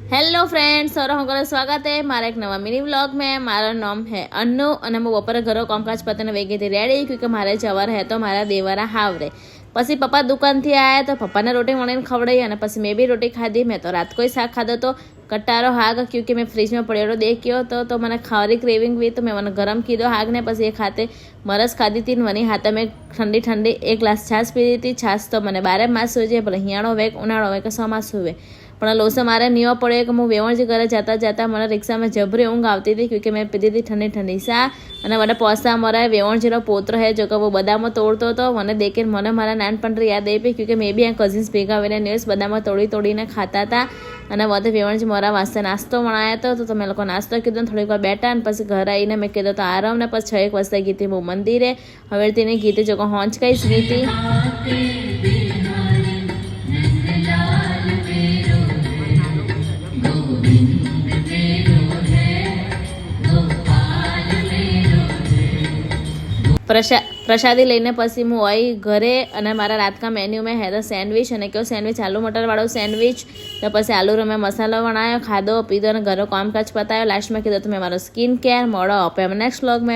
Hello friends और हमारा स्वागत है हमारा एक नवा मिनी व्लॉग में। मारा नाम है अन्नू અને હું બપોરે ઘરો કામકાજ પતાને વેગીથી રેડી क्योंकि મારે જવાર હે તો મારા દેવારા હાવરે। પછી પપ્પા દુકાનથી આયા તો પપ્પાને રોટી વણીને ખવડાવી અને પછી મેં બી રોટી ખાધી। મેં તો રાત કોઈ શાક ખાધો તો कट्टारो हाग क्योंकि मैं फ्रिज में पड़ेलो देखियो तो मैंने खावारी क्रेविंग हुई तो मैं मैंने गरम कीधो हाग ने पसी खाते मरस खाधी थी वनी हाथ में ठंडी ठंडी एक ग्लास छाछ पीधी थी। छाछ तो मैंने 12 मास हुए भले हियाणो वेक उनाळो वेक समास हुए पण लोसे मारे नीओ पड़े कि हूँ वेवणजी घरे जाता जाता मैंने रिक्शा में जबरी ऊँघ आती थी क्योंकि मैं पीधी थी ठंडी ठंडी सा અને મને પોસા મારા વેવણજીનો પોત્ર है जो कि वो बदामो तोड़तो तो मैंने देखे मैंने मारा नानपण याद आई क्योंकि मैं भी कजिन्स भेगा हुए न्यूज़ बदामो तोड़ी तोड़ीने खाता था અને વધે વેવણજી મારા વાસ્તે નાસ્તો બનાવ્યો હતો તો તમે લોકો નાસ્તો કીધો થોડીક વાર બેઠા અને પછી ઘરે આવીને મેં કીધું તો આરામ ને પછી 6 વાગ્યે ગીતી હું મંદિરે હવે તેને ગીતે જો હોંચ કઈ ગીતી प्रसादी लईने पछी हूँ आई घरे अने मारा रात का मेन्यू में है तो सैंडविच अने क्यों सैंडविच आलू मटर वालों सैंडविच तो पछी आलू में मसालो बनायो खाधो पीधो अने घरो कामकाज पतायो। लास्ट में कीधुं तो मैं मारो स्किन केयर मोड़ो अपे नेक्स्ट व्लॉग में।